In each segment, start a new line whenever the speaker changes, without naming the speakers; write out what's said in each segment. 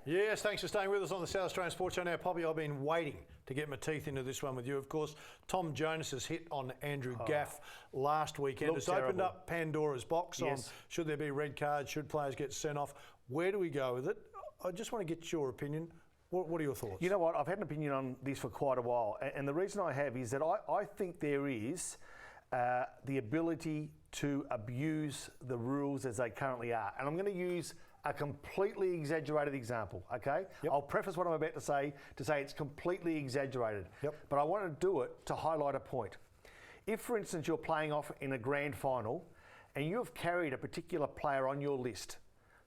Yes, thanks for staying with us on the South Australian Sports Show. Now, Poppy, I've been waiting to get my teeth into this one with you. Of course, Tom Jonas's hit on Andrew Gaff last weekend has opened up Pandora's box on should there be red cards, should players get sent off. Where do we go with it? I just want to get your opinion. What are your thoughts?
You know what? I've had an opinion on this for quite a while. And the reason I have is that I think there is the ability to abuse the rules as they currently are. And I'm going to use a completely exaggerated example, okay?
Yep.
I'll preface what I'm about to say it's completely exaggerated.
Yep.
But I want to do it to highlight a point. If, for instance, you're playing off in a grand final and you have carried a particular player on your list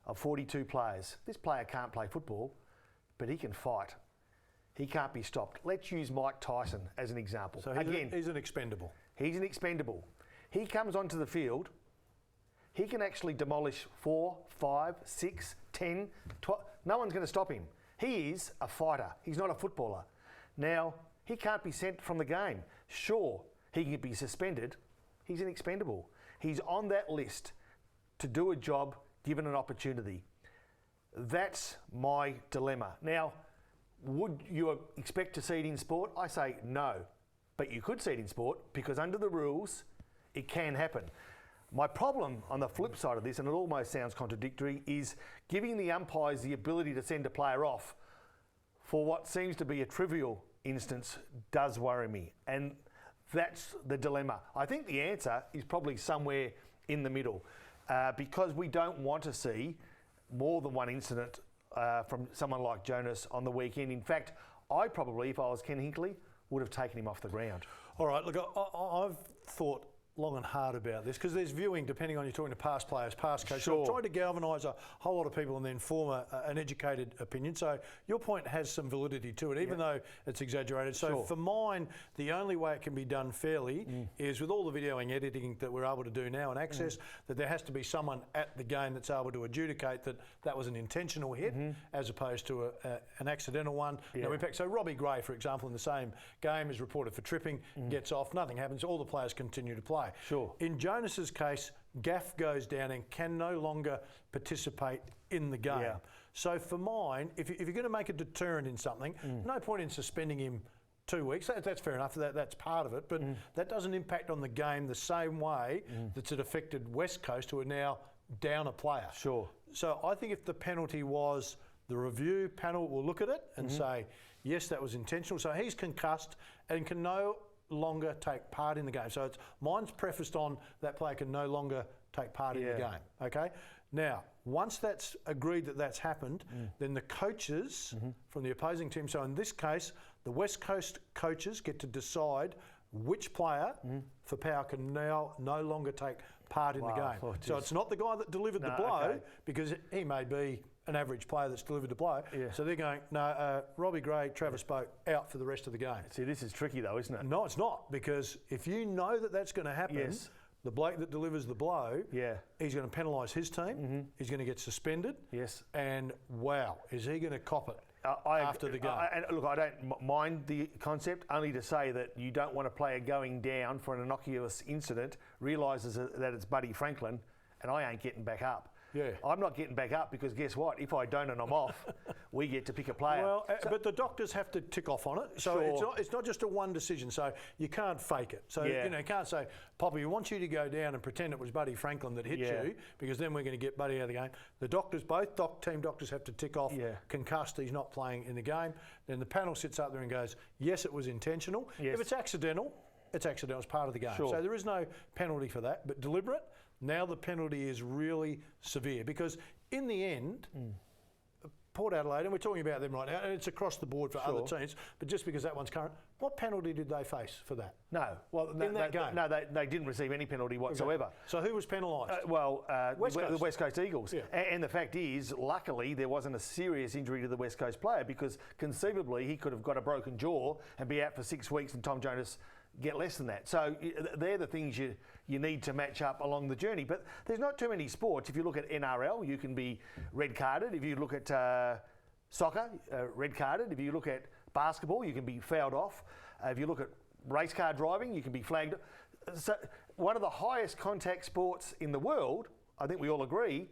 of 42 players, this player can't play football, but he can fight. He can't be stopped. Let's use Mike Tyson as an example.
So he's an expendable.
He's an expendable. He comes onto the field, he can actually demolish 4, 5, 6, 10, 12. No one's going to stop him. He is a fighter. He's not a footballer. Now, he can't be sent from the game. Sure, he can be suspended. He's an expendable. He's on that list to do a job given an opportunity. That's my dilemma. Now, would you expect to see it in sport? I say no. But you could see it in sport because under the rules, it can happen. My problem on the flip side of this, and it almost sounds contradictory, is giving the umpires the ability to send a player off for what seems to be a trivial instance does worry me. And that's the dilemma. I think the answer is probably somewhere in the middle because we don't want to see more than one incident from someone like Jonas on the weekend. In fact, I probably, if I was Ken Hinkley, would have taken him off the ground.
All right, look, I've thought long and hard about this because there's viewing depending on you're talking to past players, past coaches.
Sure.
So I've tried to galvanise a whole lot of people and then form an educated opinion. So your point has some validity to it, even though it's exaggerated. So for mine, the only way it can be done fairly is with all the videoing editing that we're able to do now and access, that there has to be someone at the game that's able to adjudicate that that was an intentional hit as opposed to an accidental one. No impact. So Robbie Gray, for example, in the same game is reported for tripping, gets off, nothing happens, all the players continue to play.
Sure.
In Jonas's case, Gaff goes down and can no longer participate in the game.
Yeah.
So for mine, if you're going to make a deterrent in something, no point in suspending him 2 weeks. That's fair enough. That's part of it, but that doesn't impact on the game the same way that it affected West Coast, who are now down a player.
Sure.
So I think if the penalty was the review panel will look at it and say, yes, that was intentional. So he's concussed and can no longer take part in the game. So mine's prefaced on that player can no longer take part in the game. Okay. Now, once that's agreed that that's happened, then the coaches from the opposing team. So in this case, the West Coast coaches get to decide which player for power can now no longer take part in the game.
Oh,
so it's not the guy that delivered the blow because he may be an average player that's delivered the blow. So they're going, no, Robbie Gray, Travis Boak, out for the rest of the game.
See, this is tricky though, isn't it?
No, it's not, because if you know that that's going to happen, the bloke that delivers the blow, he's going to penalise his team, he's going to get suspended, and wow, is he going to cop it after the game?
And look, I don't mind the concept, only to say that you don't want a player going down for an innocuous incident, realises that it's Buddy Franklin, and I ain't getting back up. I'm not getting back up because guess what? If I don't and I'm off, we get to pick a player.
Well, but the doctors have to tick off on it. So it's not just a one decision. So you can't fake it. So you can't say, Poppy, we want you to go down and pretend it was Buddy Franklin that hit you because then we're going to get Buddy out of the game. The doctors, both team doctors have to tick off concussed, he's not playing in the game. Then the panel sits up there and goes, yes, it was intentional. If it's accidental, it's accidental, it's part of the game. So there is no penalty for that, but deliberate, now the penalty is really severe because in the end, Port Adelaide, and we're talking about them right now, and it's across the board for other teams, but just because that one's current, what penalty did they face for that?
No. Well,
in that game?
No, they didn't receive any penalty whatsoever.
Okay. So who was penalised?
The West Coast Eagles. And the fact is, luckily, there wasn't a serious injury to the West Coast player because conceivably he could have got a broken jaw and be out for 6 weeks and Tom Jonas get less than that. So they're the things you need to match up along the journey. But there's not too many sports. If you look at NRL, you can be red carded. If you look at soccer, red carded. If you look at basketball, you can be fouled off. If you look at race car driving, you can be flagged. So one of the highest contact sports in the world, I think we all agree,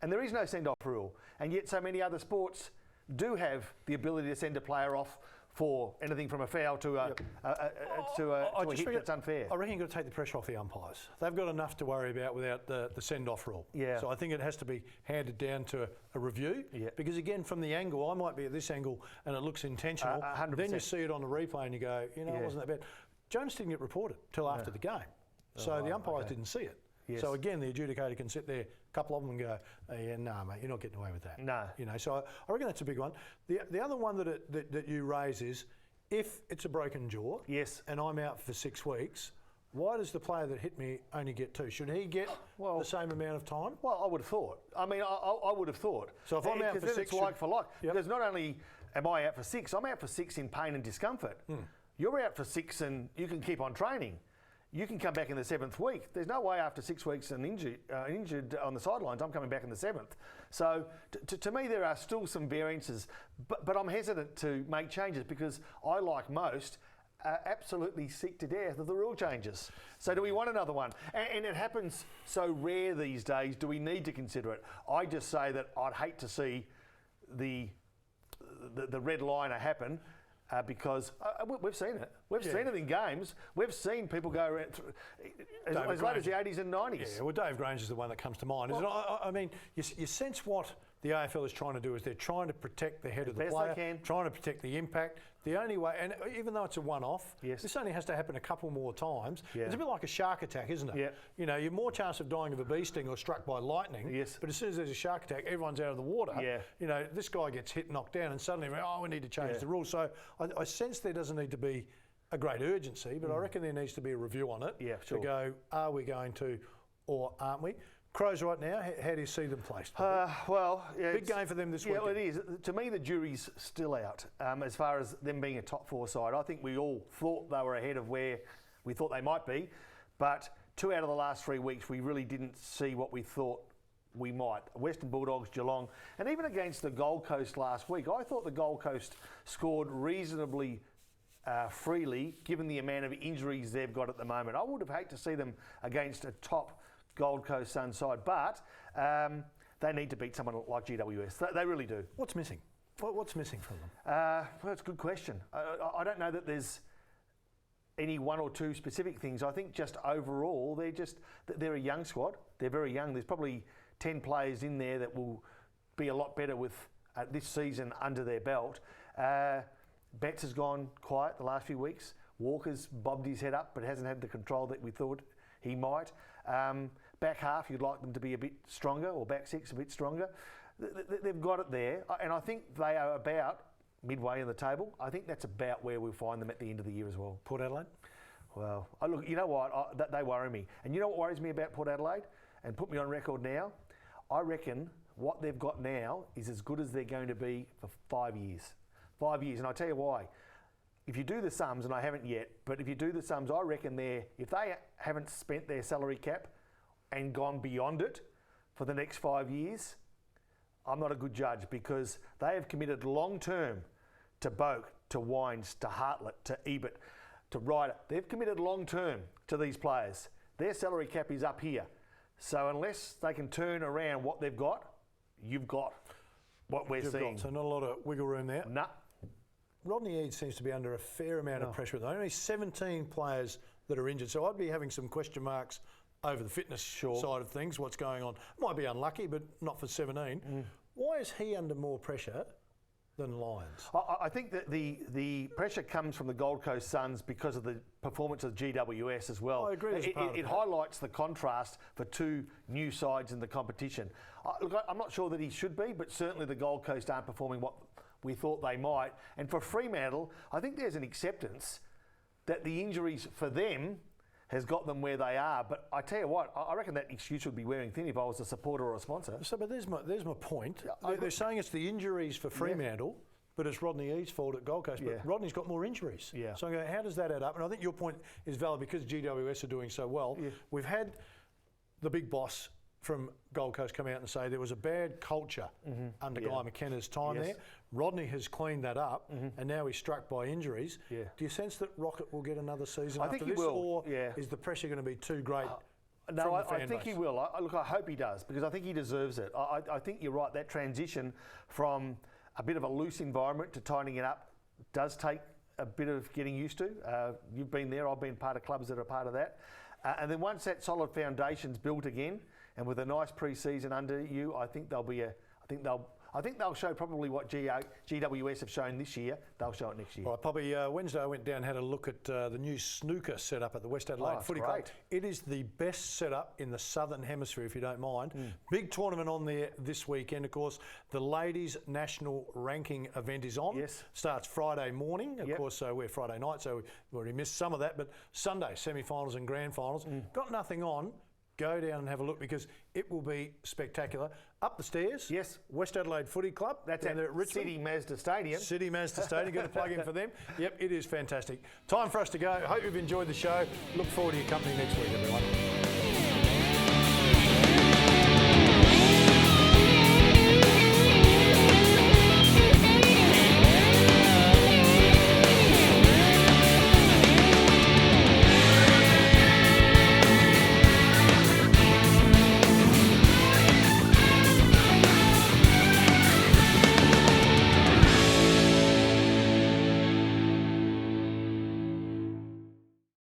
and there is no send-off rule. And yet so many other sports do have the ability to send a player off for anything from a foul to a hit that's unfair.
I reckon you've got to take the pressure off the umpires. They've got enough to worry about without the send-off rule.
Yeah.
So I think it has to be handed down to a review.
Yeah.
Because again, from the angle, I might be at this angle and it looks intentional.
100%.
Then you see it on the replay and you go, it wasn't that bad. Jonas didn't get reported till after the game. So the umpires didn't see it.
Yes.
So again, the adjudicator can sit there, a couple of them, and go, mate, you're not getting away with that.
No.
So I reckon that's a big one. The other one that you raise is, if it's a broken jaw,
yes,
and I'm out for 6 weeks, why does the player that hit me only get 2? Should he get the same amount of time?
Well, I would have thought. I mean, I would have thought.
So if I'm out for 6,
it's like for like. Yep. Because not only am I out for 6, I'm out for 6 in pain and discomfort. You're out for 6 and you can keep on training. You can come back in the 7th week. There's no way after 6 weeks and injured on the sidelines, I'm coming back in the 7th. So to me, there are still some variances, but I'm hesitant to make changes because I, like most, are absolutely sick to death of the rule changes. So do we want another one? And it happens so rare these days. Do we need to consider it? I just say that I'd hate to see the red liner happen. Because we've seen it. We've seen it in games. We've seen people go around as late as the 80s and 90s.
Yeah, well, Dave Grange is the one that comes to mind. I mean, you sense what the AFL is trying to do is they're trying to protect the head of the player, trying to protect the impact. The only way, and even though it's a one-off, this only has to happen a couple more times. Yeah. It's a bit like a shark attack, isn't it?
Yeah.
You're more chance of dying of a bee sting or struck by lightning.
Yes.
But as soon as there's a shark attack, everyone's out of the water.
Yeah.
This guy gets hit, knocked down, and suddenly, we need to change the rules. So I sense there doesn't need to be a great urgency, but I reckon there needs to be a review on it to go, are we going to or aren't we? Crows right now, how do you see them placed? Big game for them this week.
Yeah, it is. To me, the jury's still out as far as them being a top 4 side. I think we all thought they were ahead of where we thought they might be, but 2 out of the last 3 weeks, we really didn't see what we thought we might. Western Bulldogs, Geelong, and even against the Gold Coast last week, I thought the Gold Coast scored reasonably freely, given the amount of injuries they've got at the moment. I would have hated to see them against a top Gold Coast Sun side, but they need to beat someone like GWS. They really do.
What's missing? What's missing from them?
Well, it's a good question. I don't know that there's any one or two specific things. I think just overall, they're a young squad. They're very young. There's probably 10 players in there that will be a lot better with this season under their belt. Betts has gone quiet the last few weeks. Walker's bobbed his head up, but hasn't had the control that we thought he might. Back half, you'd like them to be a bit stronger, or back 6 a bit stronger. They've got it there, and I think they are about midway in the table. I think that's about where we'll find them at the end of the year as well.
Port Adelaide?
Well, look, you know what? They worry me. And you know what worries me about Port Adelaide? And put me on record now, I reckon what they've got now is as good as they're going to be for 5 years. 5 years, and I'll tell you why. If you do the sums, and I haven't yet, but if you do the sums, I reckon if they haven't spent their salary cap and gone beyond it for the next 5 years, I'm not a good judge, because they have committed long term to Boak, to Wines, to Hartlett, to Ebert, to Ryder. They've committed long term to these players. Their salary cap is up here. So unless they can turn around what they've got, you've got what we're seeing.
So not a lot of wiggle room there.
Nah.
Rodney Eade seems to be under a fair amount of pressure. There are only 17 players that are injured, so I'd be having some question marks over the fitness side of things, what's going on. Might be unlucky, but not for 17. Why is he under more pressure than Lyons?
I think that the pressure comes from the Gold Coast Suns because of the performance of GWS as well.
I agree.
It highlights the contrast for 2 new sides in the competition. Look, I'm not sure that he should be, but certainly the Gold Coast aren't performing what we thought they might. And for Fremantle, I think there's an acceptance that the injuries for them has got them where they are. But I tell you what, I reckon that excuse would be wearing thin if I was a supporter or a sponsor.
So, but there's my point. They're saying it's the injuries for Fremantle, but it's Rodney Eade's fault at Gold Coast. But Rodney's got more injuries. So I go, how does that add up? And I think your point is valid because GWS are doing so well. We've had the big boss from Gold Coast come out and say there was a bad culture under Guy McKenna's time there. Rodney has cleaned that up, and now he's struck by injuries. Do you sense that Rocket will get another season after this, or is the pressure going to be too great?
No, I think he will. Look, I hope he does, because I think he deserves it. I think you're right, that transition from a bit of a loose environment to tidying it up does take a bit of getting used to. You've been there, I've been part of clubs that are part of that. And then once that solid foundation's built again, and with a nice pre-season under you, I think they'll show probably what GWS have shown this year. They'll show it next year.
Right, Poppy, Wednesday I went down and had a look at the new snooker setup at the West Adelaide Footy Club. It is the best setup in the Southern Hemisphere, if you don't mind. Big tournament on there this weekend, of course. The Ladies National Ranking event is on.
Yes.
Starts Friday morning. Of course, we're Friday night, so we've already missed some of that. But Sunday, semi-finals and grand finals. Got nothing on. Go down and have a look because it will be spectacular. Up the stairs,
yes,
West Adelaide Footy Club.
That's at Richmond. City Mazda Stadium.
City Mazda Stadium. Got to plug in for them. Yep, it is fantastic. Time for us to go. Hope you've enjoyed the show. Look forward to your company next week, everyone.